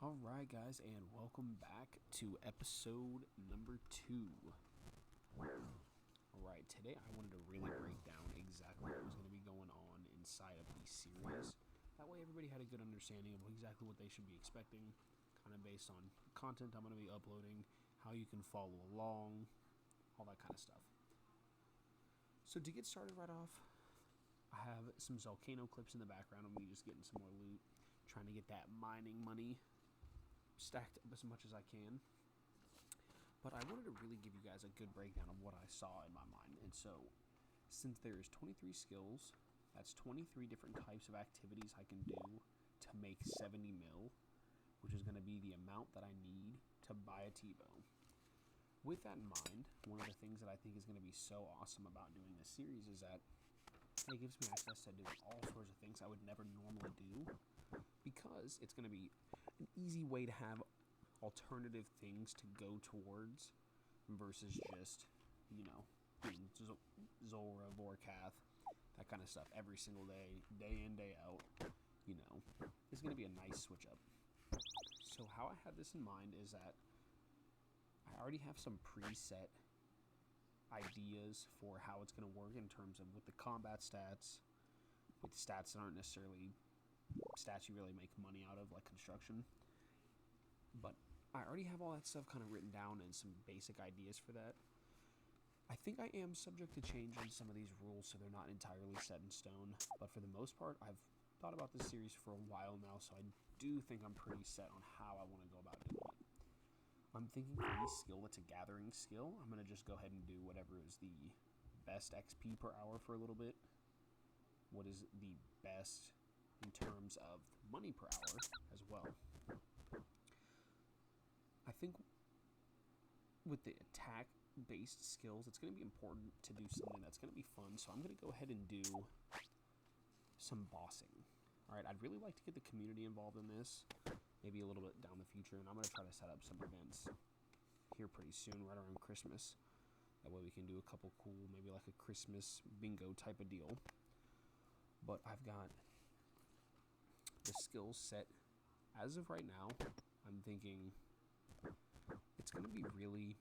Alright, guys, and welcome back to episode number 2. Alright, today I wanted to really break down exactly what was going to be going on inside of the series. That way, everybody had a good understanding of exactly what they should be expecting, kind of based on content I'm going to be uploading, how you can follow along, all that kind of stuff. So, to get started right off, I have some Zolcano clips in the background of me just getting some more loot, trying to get that mining money stacked up as much as I can. But I wanted to really give you guys a good breakdown of what I saw in my mind. And so, since there's 23 skills, that's 23 different types of activities I can do to make 70 mil, which is going to be the amount that I need to buy a T-bow. With that in mind, one of the things that I think is going to be so awesome about doing this series is that it gives me access to doing all sorts of things I would never normally do, because it's going to be an easy way to have alternative things to go towards versus just, doing Zora, Vorkath, that kind of stuff every single day, day in, day out. It's going to be a nice switch up. So how I had this in mind is that I already have some preset ideas for how it's going to work in terms of with the combat stats, with stats that aren't necessarily stats you really make money out of, like construction. But I already have all that stuff kind of written down and some basic ideas for that. I think I am subject to change on some of these rules, so they're not entirely set in stone. But for the most part, I've thought about this series for a while now, so I do think I'm pretty set on how I want to go about doing it. I'm thinking for any skill that's a gathering skill, I'm going to just go ahead and do whatever is the best XP per hour for a little bit. What is the best in terms of money per hour as well. I think with the attack-based skills, it's going to be important to do something that's going to be fun, so I'm going to go ahead and do some bossing. Alright, I'd really like to get the community involved in this, maybe a little bit down the future, and I'm going to try to set up some events here pretty soon, right around Christmas. That way we can do a couple cool, maybe like a Christmas bingo type of deal. But I've got the skills set. As of right now, I'm thinking it's going to be really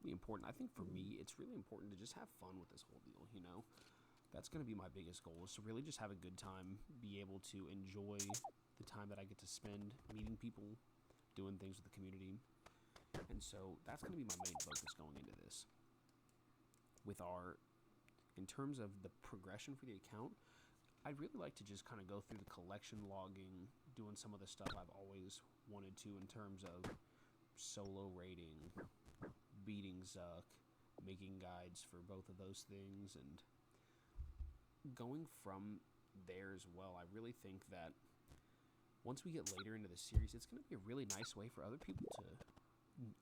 important. I think for me, it's really important to just have fun with this whole deal, That's going to be my biggest goal, is to really just have a good time, be able to enjoy the time that I get to spend meeting people, doing things with the community. And so that's going to be my main focus going into this. In terms of the progression for the account, I'd really like to just kind of go through the collection logging, doing some of the stuff I've always wanted to in terms of solo raiding, beating Zuck, making guides for both of those things, and going from there as well. I really think that once we get later into the series, it's going to be a really nice way for other people to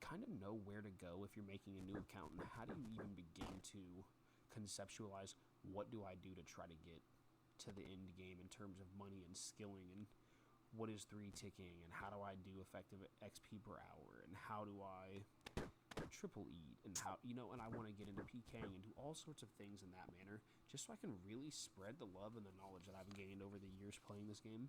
kind of know where to go if you're making a new account, and how do you even begin to conceptualize what do I do to try to get to the end game in terms of money and skilling, and what is 3-ticking, and how do I do effective XP per hour, and how do I triple eat, and how, and I want to get into PKing and do all sorts of things in that manner, just so I can really spread the love and the knowledge that I've gained over the years playing this game.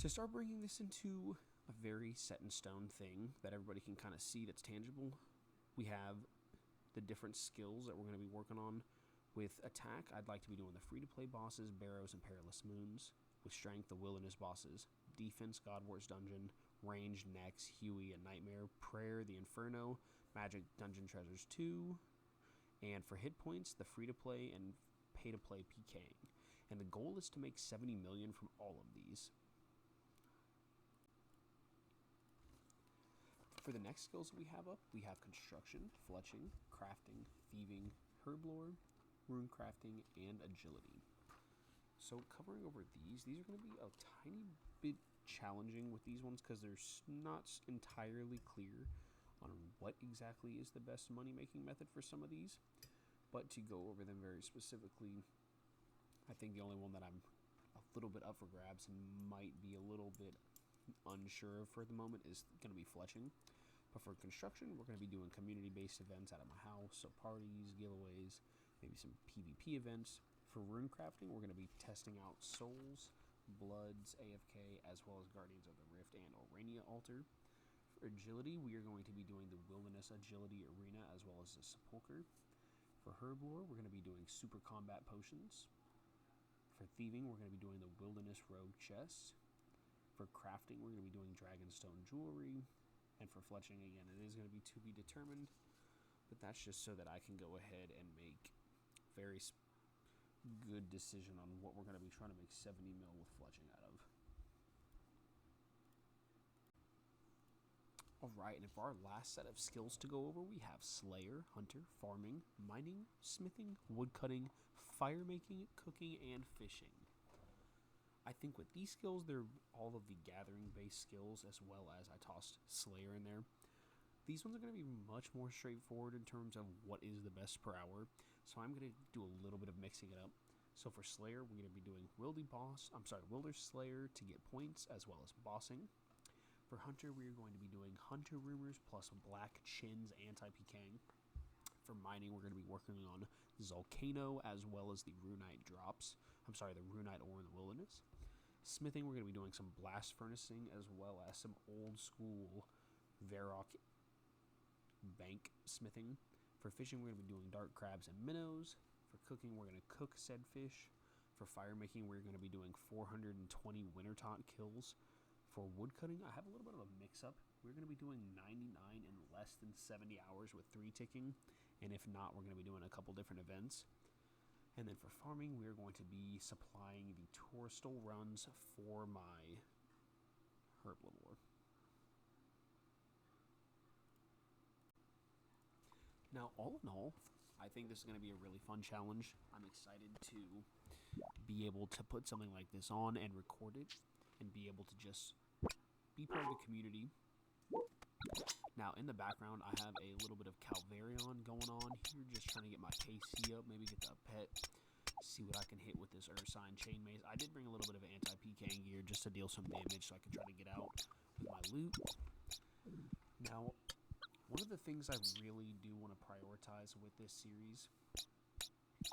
To start bringing this into a very set in stone thing that everybody can kind of see that's tangible, we have the different skills that we're going to be working on. With attack, I'd like to be doing the free-to-play bosses, Barrows, and Perilous Moons. With strength, the Wilderness bosses. Defense, Godwart's Dungeon. Range, Nex, Huey, and Nightmare. Prayer, the Inferno. Magic, Dungeon Treasures 2. And for hit points, the free-to-play and pay-to-play PKing. And the goal is to make 70 million from all of these. For the next skills that we have up, we have Construction, Fletching, Crafting, Thieving, Herblore, Rune Crafting, and Agility. So covering over these are going to be a tiny bit challenging with these ones, because they're not entirely clear on what exactly is the best money-making method for some of these. But to go over them very specifically, I think the only one that I'm a little bit up for grabs and might be a little bit unsure for the moment is going to be Fletching. But for construction, we're going to be doing community-based events out of my house, so parties, giveaways, maybe some PvP events. For rune crafting, we're going to be testing out souls, Bloods, AFK, as well as Guardians of the Rift and Orania Altar. For agility, we are going to be doing the Wilderness Agility Arena as well as the Sepulcher. For Herblore, we're going to be doing Super Combat Potions. For Thieving, we're going to be doing the Wilderness Rogue Chest. For Crafting, we're going to be doing Dragonstone Jewelry. And for Fletching, again, it is going to be determined. But that's just so that I can go ahead and make very good decision on what we're going to be trying to make 70 mil with Fletching out of. Alright, and for our last set of skills to go over, we have Slayer, Hunter, Farming, Mining, Smithing, Woodcutting, Fire Making, Cooking, and Fishing. I think with these skills, they're all of the gathering-based skills, as well as I tossed Slayer in there. These ones are going to be much more straightforward in terms of what is the best per hour, so I'm going to do a little bit of mixing it up. So for Slayer, we're going to be doing Wilder Slayer to get points, as well as bossing. For Hunter, we are going to be doing Hunter Rumors plus Black Chin's Anti-PKing. For Mining, we're going to be working on Zolcano as well as the Runite drops. The Runite ore in the Wilderness. Smithing, we're going to be doing some Blast Furnacing as well as some old school Varrock Bank Smithing. For Fishing, we're going to be doing Dark Crabs and Minnows. For Cooking, we're going to cook said fish. For Fire Making, we're going to be doing 420 Winter Taunt kills. For Woodcutting, I have a little bit of a mix-up. We're going to be doing 99 in less than 70 hours with 3 ticking. And if not, we're going to be doing a couple different events. And then for Farming, we're going to be supplying the Touristal runs for my Herblore. Now, all in all, I think this is going to be a really fun challenge. I'm excited to be able to put something like this on and record it and be able to just be part of the community. Now, in the background, I have a little bit of Calvarion going on here, just trying to get my KC up, maybe get the pet, see what I can hit with this Ursine Chain Mace. I did bring a little bit of anti-PKing gear just to deal some damage so I can try to get out with my loot. Now, one of the things I really do want to prioritize with this series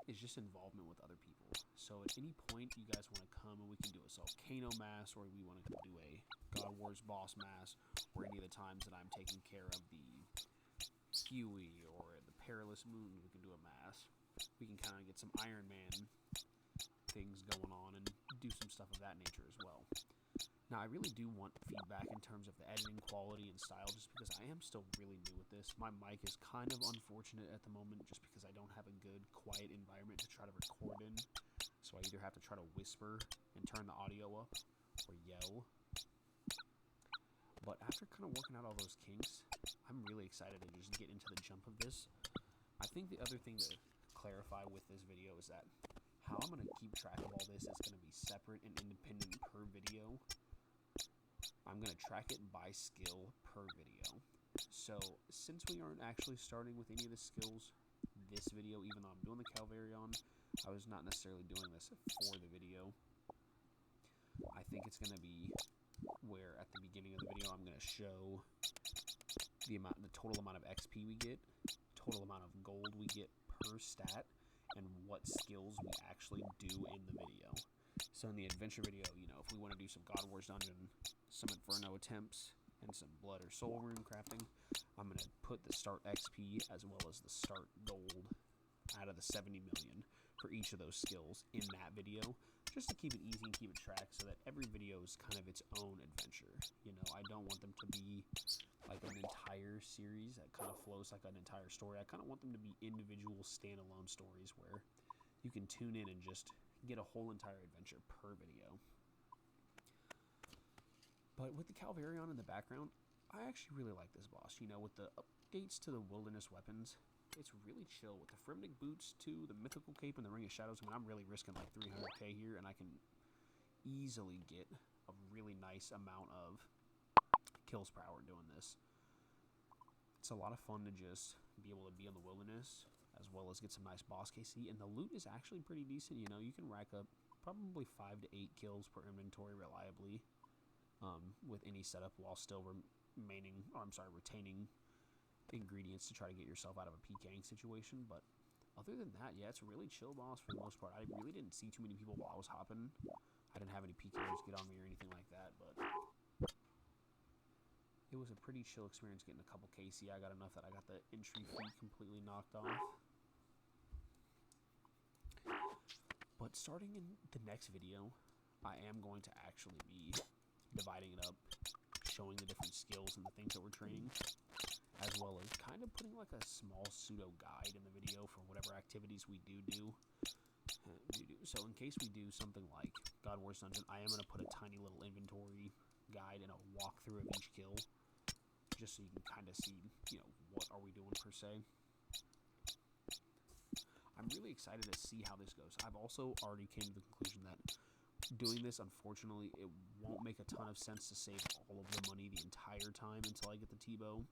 is just involvement with other people. So at any point you guys want to come and we can do a Zolcano mass, or we want to do a God Wars boss mass, or any of the times that I'm taking care of the Huey or the Perilous Moon, we can do a mass. We can kind of get some Iron Man things going on and do some stuff of that nature as well. Now, I really do want feedback in terms of the editing quality and style, just because I am still really new with this. My mic is kind of unfortunate at the moment, just because I don't have a good, quiet environment to try to record in. So I either have to try to whisper and turn the audio up, or yell. But after kind of working out all those kinks, I'm really excited to just get into the jump of this. I think the other thing to clarify with this video is that how I'm going to keep track of all this is going to be separate and independent per video. I'm going to track it by skill per video. So, since we aren't actually starting with any of the skills this video, even though I'm doing the Calvarion, I was not necessarily doing this for the video. I think it's going to be where at the beginning of the video I'm going to show the total amount of XP we get, total amount of gold we get per stat, and what skills we actually do in the video. So in the adventure video, you know, if we want to do some God Wars dungeon, some Inferno attempts, and some blood or soul rune crafting, I'm going to put the start XP as well as the start gold out of the 70 million for each of those skills in that video, just to keep it easy and keep it tracked so that every video is kind of its own adventure. You know, I don't want them to be like an entire series that kind of flows like an entire story. I kind of want them to be individual standalone stories where you can tune in and just get a whole entire adventure per video. But with the Calvarion in the background, I actually really like this boss. You know, with the updates to the wilderness weapons, it's really chill. With the Fremnic boots too, the mythical cape, and the Ring of Shadows, I mean, I'm really risking like 300k here, and I can easily get a really nice amount of kills per hour doing this. It's a lot of fun to just be able to be in the wilderness, as well as get some nice boss KC, and the loot is actually pretty decent. You know, you can rack up probably 5 to 8 kills per inventory reliably with any setup, while still retaining ingredients to try to get yourself out of a PKing situation. But other than that, yeah, it's a really chill boss for the most part. I really didn't see too many people while I was hopping. I didn't have any PKers get on me or anything like that, but it was a pretty chill experience getting a couple KC. I got enough that I got the entry fee completely knocked off. But starting in the next video, I am going to actually be dividing it up, showing the different skills and the things that we're training, as well as kind of putting like a small pseudo guide in the video for whatever activities we do. So in case we do something like God Wars Dungeon, I am going to put a tiny little inventory guide and a walkthrough of each kill, just so you can kind of see, what are we doing per se. I'm really excited to see how this goes. I've also already came to the conclusion that doing this, unfortunately, it won't make a ton of sense to save all of the money the entire time until I get the T-bow.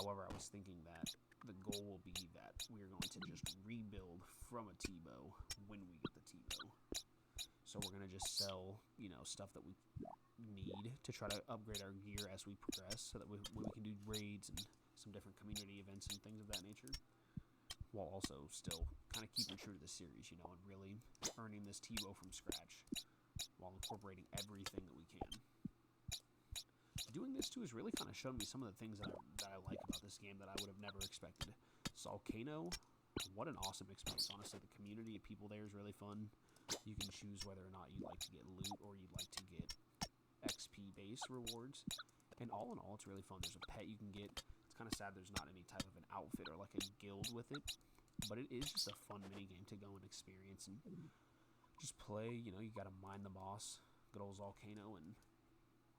However, I was thinking that the goal will be that we're going to just rebuild from a T-bow when we get the T-bow. So we're going to just sell, stuff that we need to try to upgrade our gear as we progress, so that we can do raids and some different community events and things of that nature, while also still kind of keeping true to the series, and really earning this T-bow from scratch, while incorporating everything that we can. Doing this too has really kind of shown me some of the things that I like about this game that I would have never expected. Zolcano, what an awesome experience. Honestly, the community of people there is really fun. You can choose whether or not you'd like to get loot or you'd like to get XP-based rewards. And all in all, it's really fun. There's a pet you can get. It's kind of sad there's not any type of an outfit or like a guild with it. But it is just a fun minigame to go and experience and just play. You got to mine the boss, good old Zolcano, and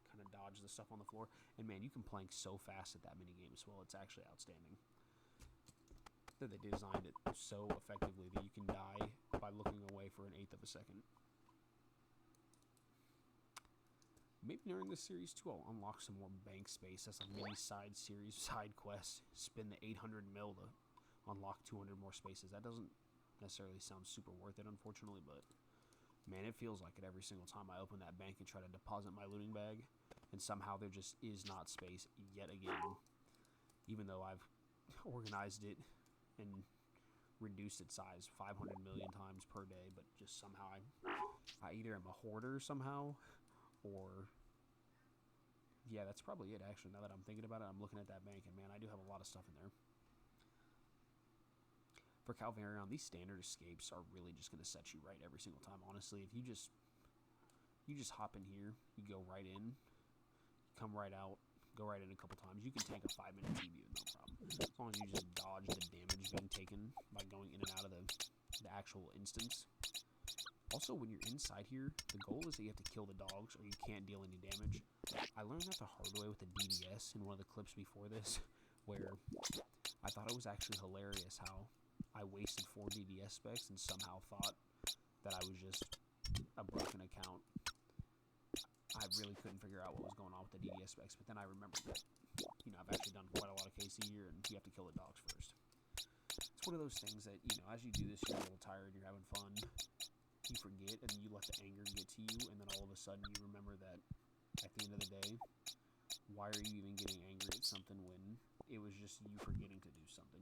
kind of dodge the stuff on the floor. And man, you can plank so fast at that minigame as well. It's actually outstanding that they designed it so effectively that you can die by looking away for 1/8 of a second. Maybe during this series too, I'll unlock some more bank space as a mini side quest. Spend the 800 mil to unlock 200 more spaces. That doesn't necessarily sound super worth it, unfortunately, but man, it feels like it every single time I open that bank and try to deposit my looting bag, and somehow there just is not space yet again, even though I've organized it and reduced its size 500 million times per day, but just somehow I either am a hoarder somehow, or yeah, that's probably it actually. Now that I'm thinking about it, I'm looking at that bank, and man, I do have a lot of stuff in there. For Calvarion, these standard escapes are really just going to set you right every single time. Honestly, if you just hop in here, you go right in, come right out, go right in a couple times. You can tank a 5-minute TB with no problem, as long as you just dodge the damage being taken by going in and out of the actual instance. Also, when you're inside here, the goal is that you have to kill the dogs or you can't deal any damage. I learned that the hard way with the DDS in one of the clips before this, where I thought it was actually hilarious how I wasted 4 DDS specs and somehow thought that I was just a broken account. I really couldn't figure out what was going on with the DDS specs, but then I remembered that, I've actually done quite a lot of KC here, and you have to kill the dogs first. It's one of those things that, as you do this, you're a little tired, you're having fun, you forget, and then you let the anger get to you, and then all of a sudden you remember that at the end of the day, why are you even getting angry at something when it was just you forgetting to do something,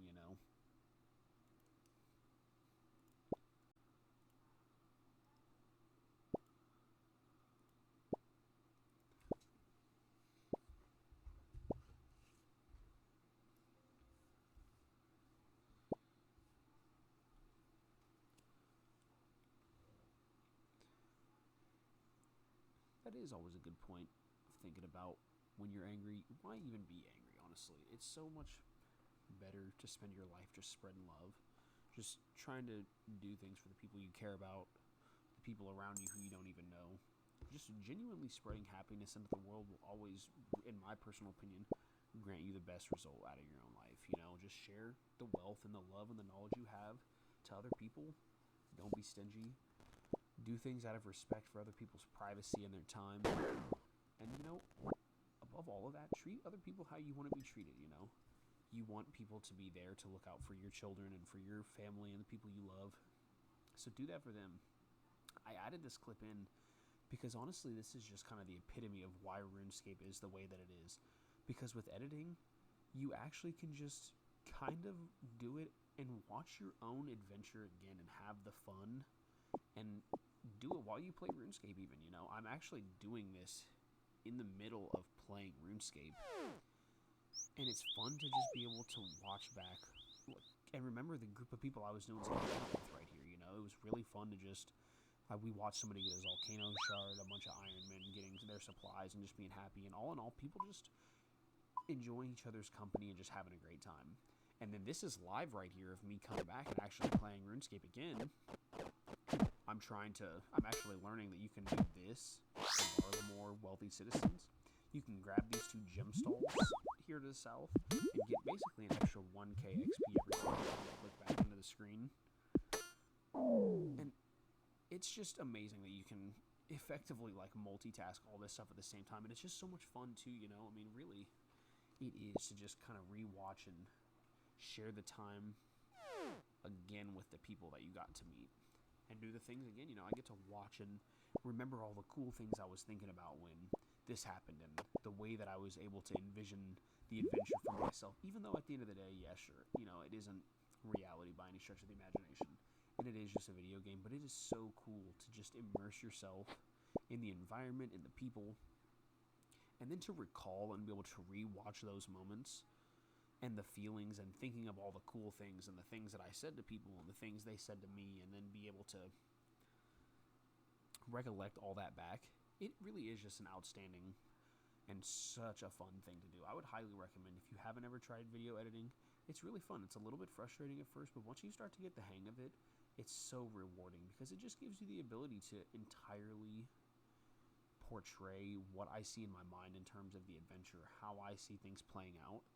That is always a good point of thinking about when you're angry. Why even be angry, honestly? It's so much better to spend your life just spreading love, just trying to do things for the people you care about, the people around you who you don't even know. Just genuinely spreading happiness into the world will always, in my personal opinion, grant you the best result out of your own life. Just share the wealth and the love and the knowledge you have to other people. Don't be stingy. Do things out of respect for other people's privacy and their time. And, above all of that, treat other people how you want to be treated, You want people to be there to look out for your children and for your family and the people you love. So do that for them. I added this clip in because, honestly, this is just kind of the epitome of why RuneScape is the way that it is. Because with editing, you actually can just kind of do it and watch your own adventure again and have the fun and do it while you play RuneScape even, you know. I'm actually doing this in the middle of playing RuneScape, and it's fun to just be able to watch back and remember the group of people I was doing something with right here, you know. It was really fun to just, we watched somebody get a Zolcano shard, a bunch of Iron Men getting their supplies and just being happy, and all in all, people just enjoying each other's company and just having a great time. And then this is live right here of me coming back and actually playing RuneScape again. I'm actually learning that you can do this for the more wealthy citizens. You can grab these 2 gemstones here to the south and get basically an extra 1k XP every time you click back into the screen. And it's just amazing that you can effectively like multitask all this stuff at the same time, and it's just so much fun too, you know. I mean, really, it is to just kind of rewatch and share the time again with the people that you got to meet and do the things again, you know. I get to watch and remember all the cool things I was thinking about when this happened, and the way that I was able to envision the adventure for myself, even though at the end of the day, yeah, sure, you know, it isn't reality by any stretch of the imagination, and it is just a video game, but it is so cool to just immerse yourself in the environment, in the people, and then to recall and be able to rewatch those moments and the feelings and thinking of all the cool things and the things that I said to people and the things they said to me, and then be able to recollect all that back. It really is just an outstanding and such a fun thing to do. I would highly recommend, if you haven't ever tried video editing, it's really fun. It's a little bit frustrating at first, but once you start to get the hang of it, it's so rewarding because it just gives you the ability to entirely portray what I see in my mind in terms of the adventure, how I see things playing out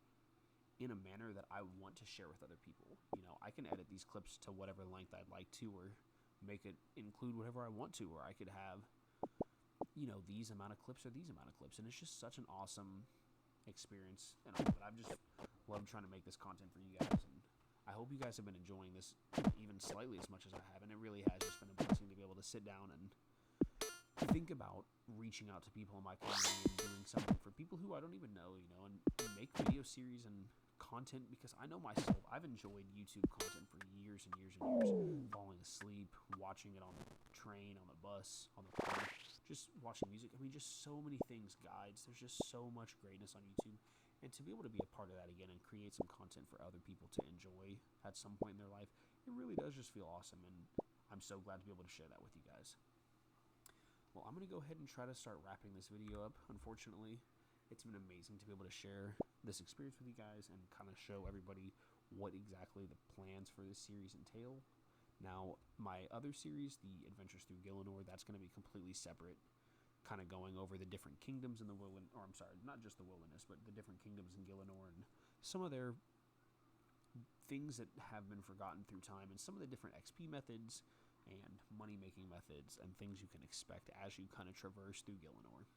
in a manner that I want to share with other people. You know, I can edit these clips to whatever length I'd like to, or make it include whatever I want to, or I could have, you know, these amount of clips or these amount of clips, and it's just such an awesome experience and all. But I've just loved trying to make this content for you guys, and I hope you guys have been enjoying this even slightly as much as I have, and it really has just been a blessing to be able to sit down and think about reaching out to people in my community and doing something for people who I don't even know, you know, and make video series and content, because I know myself, I've enjoyed YouTube content for years and years and years, falling asleep, watching it on the train, on the bus, on the plane, just watching music. I mean, just so many things, guides. There's just so much greatness on YouTube, and to be able to be a part of that again and create some content for other people to enjoy at some point in their life, it really does just feel awesome, and I'm so glad to be able to share that with you guys. Well, I'm going to go ahead and try to start wrapping this video up. Unfortunately, it's been amazing to be able to share this experience with you guys and kind of show everybody what exactly the plans for this series entail. Now, my other series, the Adventures Through Gilenor, that's going to be completely separate, kind of going over the different kingdoms in the wilderness, or I'm sorry, not just the wilderness, but the different kingdoms in Gilenor and some of their things that have been forgotten through time, and some of the different XP methods and money-making methods and things you can expect as you kind of traverse through Gilenor.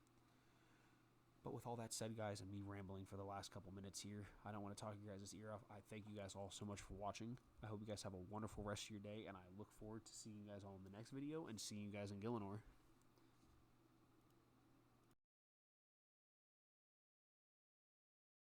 But with all that said, guys, and me rambling for the last couple minutes here, I don't want to talk you guys' ear off. I thank you guys all so much for watching. I hope you guys have a wonderful rest of your day, and I look forward to seeing you guys all in the next video and seeing you guys in Gilenor.